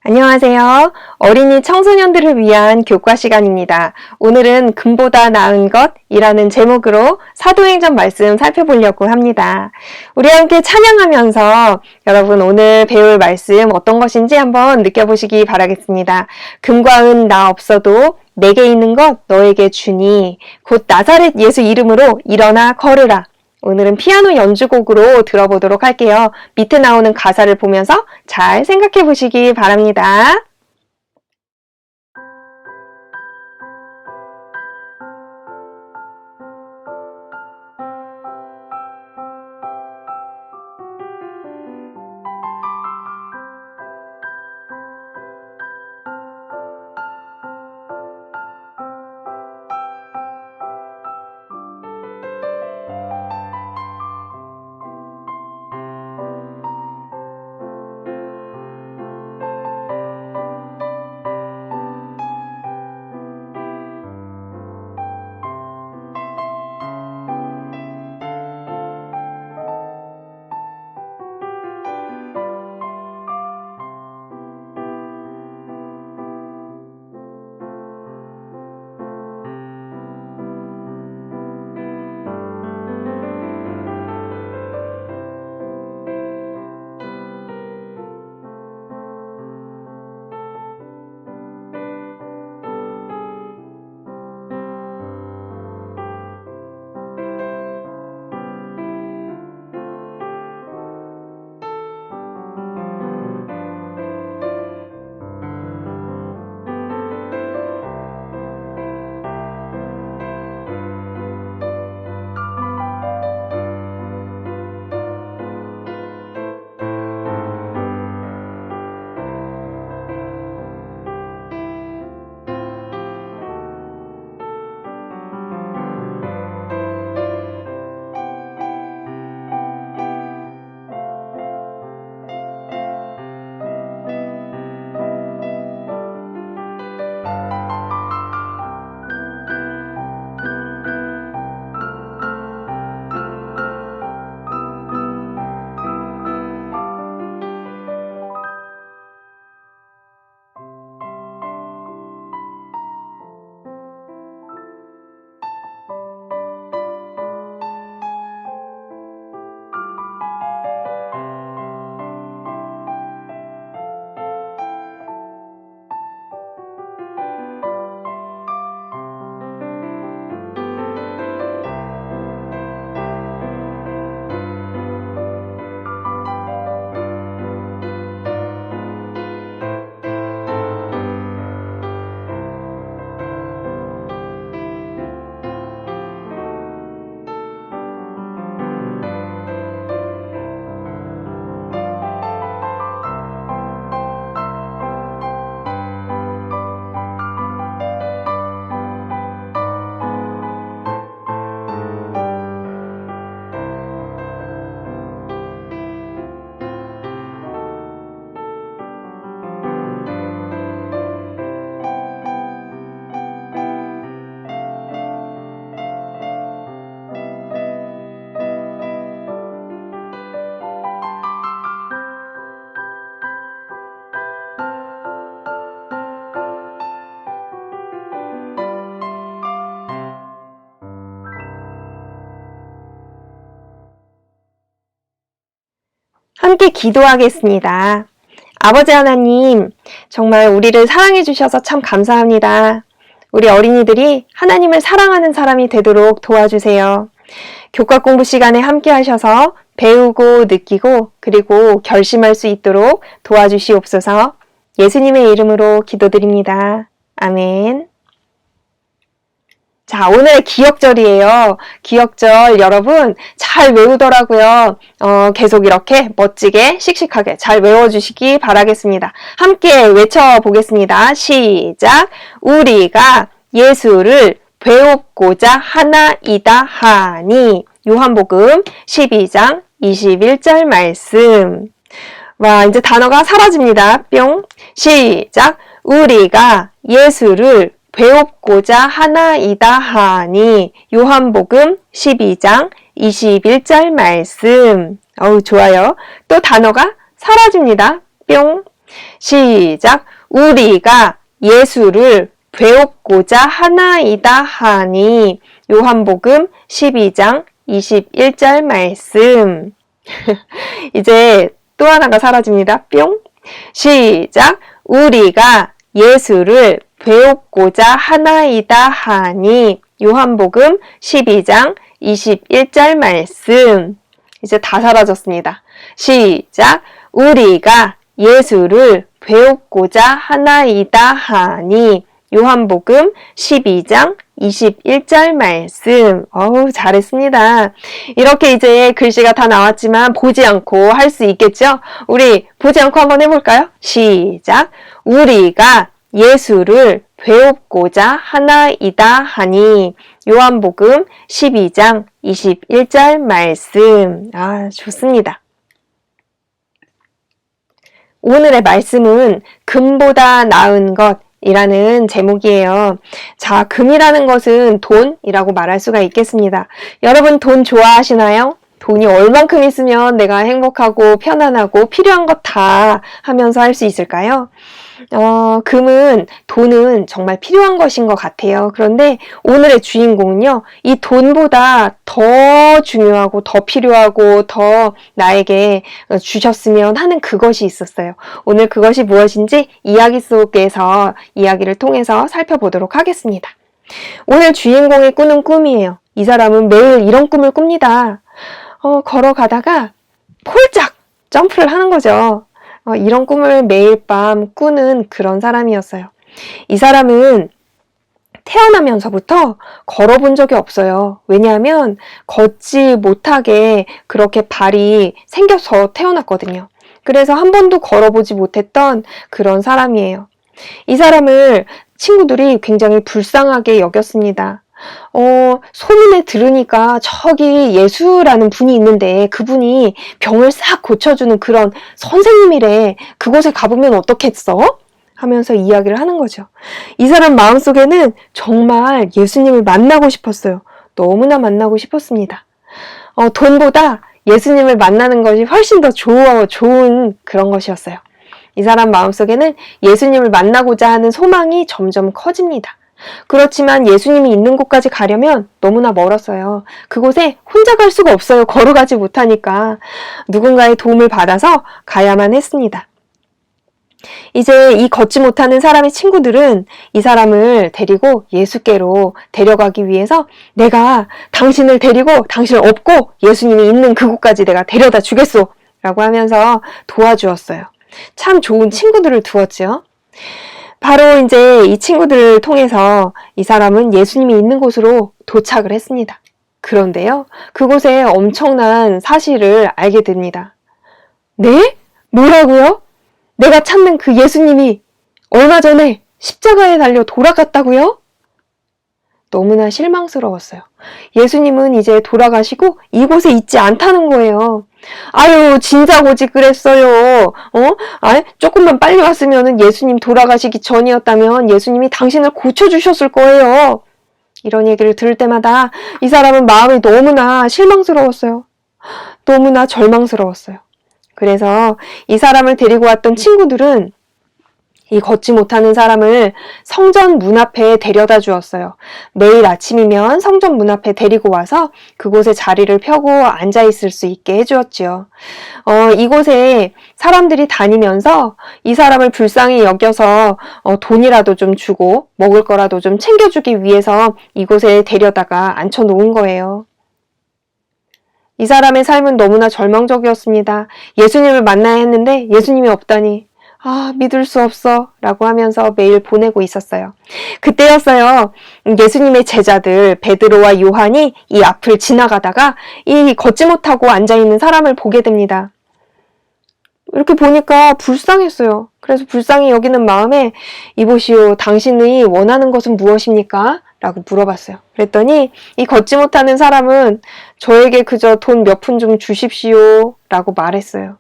안녕하세요. 어린이 청소년들을 위한 교과 시간입니다. 오늘은 금보다 나은 것이라는 제목으로 사도행전 말씀 살펴보려고 합니다. 우리 함께 찬양하면서 여러분 오늘 배울 말씀 어떤 것인지 한번 느껴보시기 바라겠습니다. 금과 은 나 없어도 내게 있는 것 너에게 주니 곧 나사렛 예수 이름으로 일어나 걸으라. 오늘은 피아노 연주곡으로 들어보도록 할게요. 밑에 나오는 가사를 보면서 잘 생각해 보시기 바랍니다. 함께 기도하겠습니다. 아버지 하나님, 정말 우리를 사랑해 주셔서 참 감사합니다. 우리 어린이들이 하나님을 사랑하는 사람이 되도록 도와주세요. 교과 공부 시간에 함께 하셔서 배우고 느끼고 그리고 결심할 수 있도록 도와주시옵소서. 예수님의 이름으로 기도드립니다. 아멘. 자, 오늘의 기억절이에요. 기억절 여러분 잘 외우더라고요. 계속 이렇게 멋지게 씩씩하게 잘 외워주시기 바라겠습니다. 함께 외쳐보겠습니다. 시작! 우리가 예수를 배웁고자 하나이다 하니. 요한복음 12장 21절 말씀. 와, 이제 단어가 사라집니다. 뿅. 시작! 우리가 예수를 배웁고자 하나이다 하니. 요한복음 12장 21절 말씀. 어우, 좋아요. 또 단어가 사라집니다. 뿅. 시작. 우리가 예수를 배웁고자 하나이다 하니. 요한복음 12장 21절 말씀. 이제 또 하나가 사라집니다. 뿅. 시작. 우리가 예수를 배웁고자 하나이다 하니. 요한복음 12장 21절 말씀. 이제 다 사라졌습니다. 시작. 우리가 예수를 배웁고자 하나이다 하니. 요한복음 12장 21절 말씀. 어우, 잘했습니다. 이렇게 이제 글씨가 다 나왔지만 보지 않고 할 수 있겠죠? 우리 보지 않고 한번 해볼까요? 시작. 우리가 예수를 배웁고자 하나이다 하니. 요한복음 12장 21절 말씀. 아, 좋습니다. 오늘의 말씀은 금보다 나은 것이라는 제목이에요. 자, 금이라는 것은 돈이라고 말할 수가 있겠습니다. 여러분 돈 좋아하시나요? 돈이 얼만큼 있으면 내가 행복하고 편안하고 필요한 것 다 하면서 할 수 있을까요? 돈은 정말 필요한 것인 것 같아요. 그런데 오늘의 주인공은요, 이 돈보다 더 중요하고 더 필요하고 더 나에게 주셨으면 하는 그것이 있었어요. 오늘 그것이 무엇인지 이야기 속에서 이야기를 통해서 살펴보도록 하겠습니다. 오늘 주인공이 꾸는 꿈이에요. 이 사람은 매일 이런 꿈을 꿉니다. 걸어가다가 폴짝 점프를 하는 거죠. 이런 꿈을 매일 밤 꾸는 그런 사람이었어요. 이 사람은 태어나면서부터 걸어본 적이 없어요. 왜냐하면 걷지 못하게 그렇게 발이 생겨서 태어났거든요. 그래서 한 번도 걸어보지 못했던 그런 사람이에요. 이 사람을 친구들이 굉장히 불쌍하게 여겼습니다. 소문에 들으니까 저기 예수라는 분이 있는데 그분이 병을 싹 고쳐주는 그런 선생님이래. 그곳에 가보면 어떻겠어? 하면서 이야기를 하는 거죠. 이 사람 마음속에는 정말 예수님을 만나고 싶었어요. 너무나 만나고 싶었습니다. 돈보다 예수님을 만나는 것이 훨씬 더 좋은 그런 것이었어요. 이 사람 마음속에는 예수님을 만나고자 하는 소망이 점점 커집니다. 그렇지만 예수님이 있는 곳까지 가려면 너무나 멀었어요. 그곳에 혼자 갈 수가 없어요. 걸어가지 못하니까. 누군가의 도움을 받아서 가야만 했습니다. 이제 이 걷지 못하는 사람의 친구들은 이 사람을 데리고 예수께로 데려가기 위해서 내가 당신을 데리고 당신을 업고 예수님이 있는 그곳까지 내가 데려다 주겠소 라고 하면서 도와주었어요. 참 좋은 친구들을 두었죠. 바로 이제 이 친구들을 통해서 이 사람은 예수님이 있는 곳으로 도착을 했습니다. 그런데요, 그곳에 엄청난 사실을 알게 됩니다. 네? 뭐라고요? 내가 찾는 그 예수님이 얼마 전에 십자가에 달려 돌아갔다고요? 너무나 실망스러웠어요. 예수님은 이제 돌아가시고 이곳에 있지 않다는 거예요. 아유, 진작오지 그랬어요. 조금만 빨리 왔으면 예수님 돌아가시기 전이었다면 예수님이 당신을 고쳐주셨을 거예요. 이런 얘기를 들을 때마다 이 사람은 마음이 너무나 실망스러웠어요. 너무나 절망스러웠어요. 그래서 이 사람을 데리고 왔던 친구들은 이 걷지 못하는 사람을 성전 문 앞에 데려다 주었어요. 매일 아침이면 성전 문 앞에 데리고 와서 그곳에 자리를 펴고 앉아 있을 수 있게 해주었지요. 이곳에 사람들이 다니면서 이 사람을 불쌍히 여겨서 돈이라도 좀 주고 먹을 거라도 좀 챙겨주기 위해서 이곳에 데려다가 앉혀놓은 거예요. 이 사람의 삶은 너무나 절망적이었습니다. 예수님을 만나야 했는데 예수님이 없다니. 믿을 수 없어 라고 하면서 매일 보내고 있었어요. 그때였어요. 예수님의 제자들 베드로와 요한이 이 앞을 지나가다가 이 걷지 못하고 앉아있는 사람을 보게 됩니다. 이렇게 보니까 불쌍했어요. 그래서 불쌍히 여기는 마음에 이보시오, 당신이 원하는 것은 무엇입니까? 라고 물어봤어요. 그랬더니 이 걷지 못하는 사람은 저에게 그저 돈 몇 푼 좀 주십시오 라고 말했어요.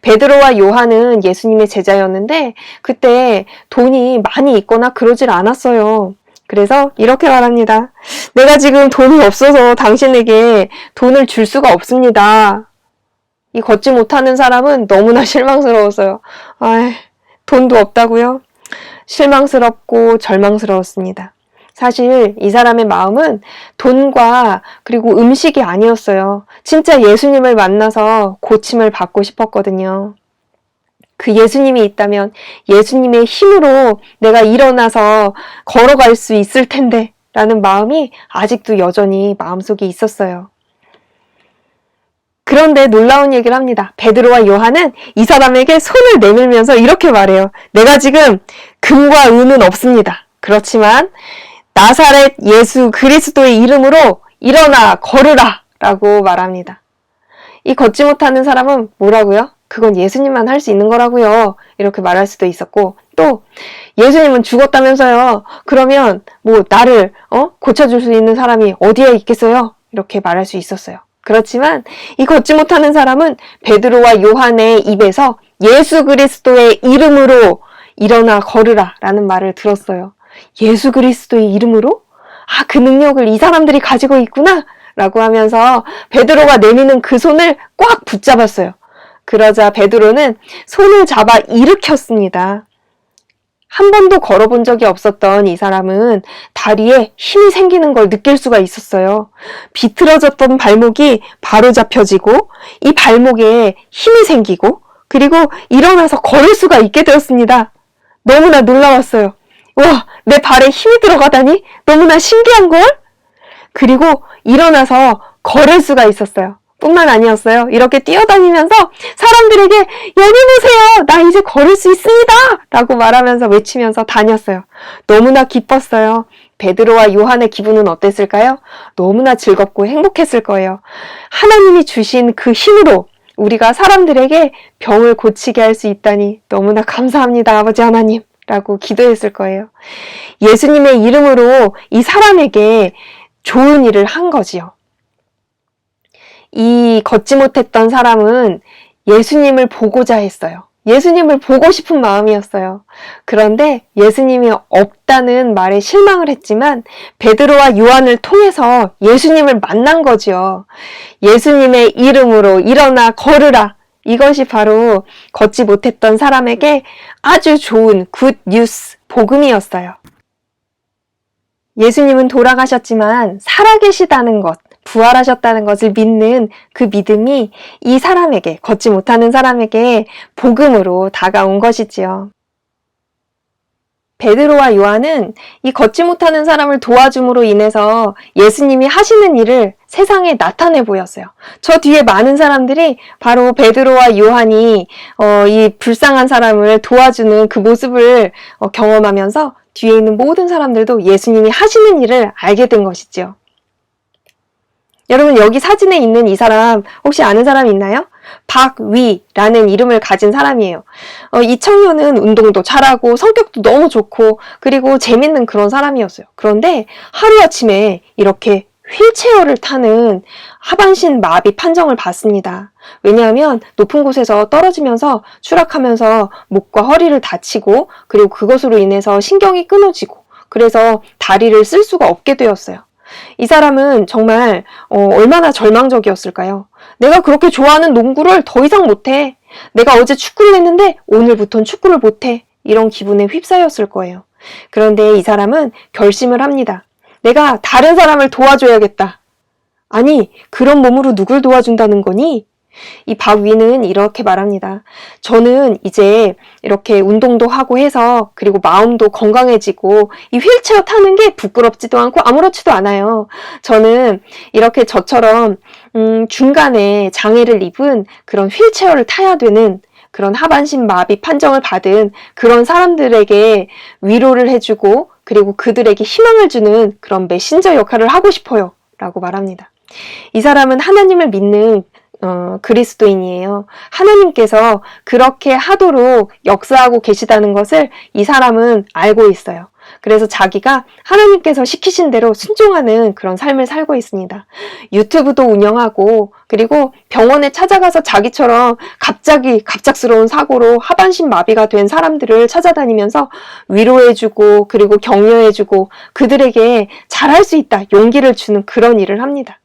베드로와 요한은 예수님의 제자였는데 그때 돈이 많이 있거나 그러질 않았어요. 그래서 이렇게 말합니다. 내가 지금 돈이 없어서 당신에게 돈을 줄 수가 없습니다. 이 걷지 못하는 사람은 너무나 실망스러웠어요. 돈도 없다고요? 실망스럽고 절망스러웠습니다. 사실 이 사람의 마음은 돈과 그리고 음식이 아니었어요. 진짜 예수님을 만나서 고침을 받고 싶었거든요. 그 예수님이 있다면 예수님의 힘으로 내가 일어나서 걸어갈 수 있을 텐데 라는 마음이 아직도 여전히 마음속에 있었어요. 그런데 놀라운 얘기를 합니다. 베드로와 요한은 이 사람에게 손을 내밀면서 이렇게 말해요. 내가 지금 금과 은은 없습니다. 그렇지만 나사렛 예수 그리스도의 이름으로 일어나 걸으라 라고 말합니다. 이 걷지 못하는 사람은 뭐라고요? 그건 예수님만 할 수 있는 거라고요. 이렇게 말할 수도 있었고, 또 예수님은 죽었다면서요. 그러면 뭐 나를 고쳐줄 수 있는 사람이 어디에 있겠어요? 이렇게 말할 수 있었어요. 그렇지만 이 걷지 못하는 사람은 베드로와 요한의 입에서 예수 그리스도의 이름으로 일어나 걸으라 라는 말을 들었어요. 예수 그리스도의 이름으로? 아, 그 능력을 이 사람들이 가지고 있구나 라고 하면서 베드로가 내미는 그 손을 꽉 붙잡았어요. 그러자 베드로는 손을 잡아 일으켰습니다. 한 번도 걸어본 적이 없었던 이 사람은 다리에 힘이 생기는 걸 느낄 수가 있었어요. 비틀어졌던 발목이 바로 잡혀지고 이 발목에 힘이 생기고 그리고 일어나서 걸을 수가 있게 되었습니다. 너무나 놀라웠어요. 와, 내 발에 힘이 들어가다니 너무나 신기한걸? 그리고 일어나서 걸을 수가 있었어요. 뿐만 아니었어요. 이렇게 뛰어다니면서 사람들에게 여기 보세요. 나 이제 걸을 수 있습니다. 라고 말하면서 외치면서 다녔어요. 너무나 기뻤어요. 베드로와 요한의 기분은 어땠을까요? 너무나 즐겁고 행복했을 거예요. 하나님이 주신 그 힘으로 우리가 사람들에게 병을 고치게 할 수 있다니 너무나 감사합니다. 아버지 하나님. 라고 기도했을 거예요. 예수님의 이름으로 이 사람에게 좋은 일을 한 거지요. 이 걷지 못했던 사람은 예수님을 보고자 했어요. 예수님을 보고 싶은 마음이었어요. 그런데 예수님이 없다는 말에 실망을 했지만 베드로와 요한을 통해서 예수님을 만난 거지요. 예수님의 이름으로 일어나 걸으라. 이것이 바로 걷지 못했던 사람에게 아주 좋은 굿 뉴스, 복음이었어요. 예수님은 돌아가셨지만 살아계시다는 것, 부활하셨다는 것을 믿는 그 믿음이 이 사람에게, 걷지 못하는 사람에게 복음으로 다가온 것이지요. 베드로와 요한은 이 걷지 못하는 사람을 도와줌으로 인해서 예수님이 하시는 일을 세상에 나타내 보였어요. 저 뒤에 많은 사람들이 바로 베드로와 요한이 이 불쌍한 사람을 도와주는 그 모습을 경험하면서 뒤에 있는 모든 사람들도 예수님이 하시는 일을 알게 된 것이지요. 여러분, 여기 사진에 있는 이 사람 혹시 아는 사람 있나요? 박위라는 이름을 가진 사람이에요. 이 청년은 운동도 잘하고 성격도 너무 좋고 그리고 재밌는 그런 사람이었어요. 그런데 하루아침에 이렇게 휠체어를 타는 하반신 마비 판정을 받습니다. 왜냐하면 높은 곳에서 떨어지면서 추락하면서 목과 허리를 다치고 그리고 그것으로 인해서 신경이 끊어지고 그래서 다리를 쓸 수가 없게 되었어요. 이 사람은 정말 얼마나 절망적이었을까요? 내가 그렇게 좋아하는 농구를 더 이상 못해. 내가 어제 축구를 했는데 오늘부터는 축구를 못해. 이런 기분에 휩싸였을 거예요. 그런데 이 사람은 결심을 합니다. 내가 다른 사람을 도와줘야겠다. 아니, 그런 몸으로 누굴 도와준다는 거니? 이 박위는 이렇게 말합니다. 저는 이제 이렇게 운동도 하고 해서 그리고 마음도 건강해지고 이 휠체어 타는 게 부끄럽지도 않고 아무렇지도 않아요. 저는 이렇게 저처럼 중간에 장애를 입은 그런 휠체어를 타야 되는 그런 하반신 마비 판정을 받은 그런 사람들에게 위로를 해주고 그리고 그들에게 희망을 주는 그런 메신저 역할을 하고 싶어요. 라고 말합니다. 이 사람은 하나님을 믿는 그리스도인이에요. 하나님께서 그렇게 하도록 역사하고 계시다는 것을 이 사람은 알고 있어요. 그래서 자기가 하나님께서 시키신 대로 순종하는 그런 삶을 살고 있습니다. 유튜브도 운영하고 그리고 병원에 찾아가서 자기처럼 갑작스러운 사고로 하반신 마비가 된 사람들을 찾아다니면서 위로해주고 그리고 격려해주고 그들에게 잘할 수 있다 용기를 주는 그런 일을 합니다.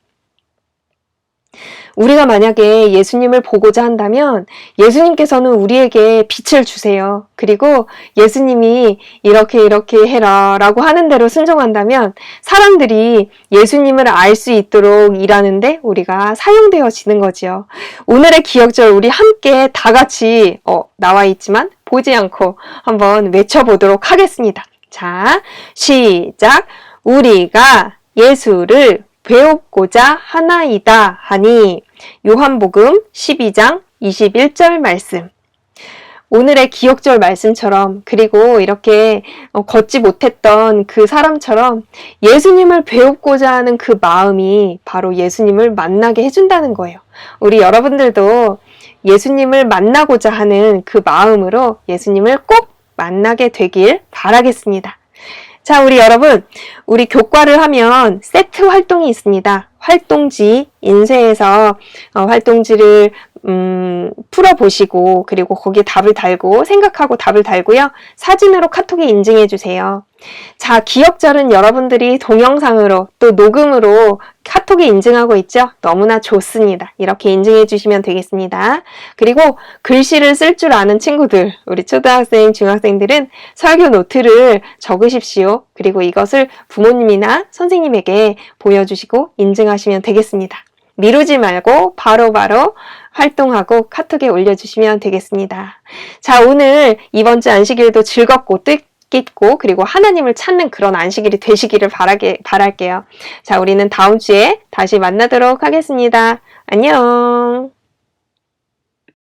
우리가 만약에 예수님을 보고자 한다면 예수님께서는 우리에게 빛을 주세요. 그리고 예수님이 이렇게 해라 라고 하는 대로 순종한다면 사람들이 예수님을 알 수 있도록 일하는데 우리가 사용되어지는 거지요. 오늘의 기억절 우리 함께 다 같이 나와 있지만 보지 않고 한번 외쳐보도록 하겠습니다. 자, 시작! 우리가 예수를 배우고자 하나이다 하니. 요한복음 12장 21절 말씀. 오늘의 기억절 말씀처럼, 그리고 이렇게 걷지 못했던 그 사람처럼 예수님을 배우고자 하는 그 마음이 바로 예수님을 만나게 해준다는 거예요. 우리 여러분들도 예수님을 만나고자 하는 그 마음으로 예수님을 꼭 만나게 되길 바라겠습니다. 자, 우리 여러분, 우리 교과를 하면 세트 활동이 있습니다. 활동지, 인쇄해서 활동지를 풀어보시고, 그리고 거기에 답을 달고, 생각하고 답을 달고요. 사진으로 카톡에 인증해 주세요. 자, 기억절은 여러분들이 동영상으로 또 녹음으로 카톡에 인증하고 있죠? 너무나 좋습니다. 이렇게 인증해 주시면 되겠습니다. 그리고 글씨를 쓸 줄 아는 친구들, 우리 초등학생, 중학생들은 설교 노트를 적으십시오. 그리고 이것을 부모님이나 선생님에게 보여주시고 인증하시면 되겠습니다. 미루지 말고 바로바로 활동하고 카톡에 올려주시면 되겠습니다. 자, 오늘 이번 주 안식일도 즐겁고 뜻깊고 그리고 하나님을 찾는 그런 안식일이 되시기를 바랄게요. 자, 우리는 다음 주에 다시 만나도록 하겠습니다. 안녕.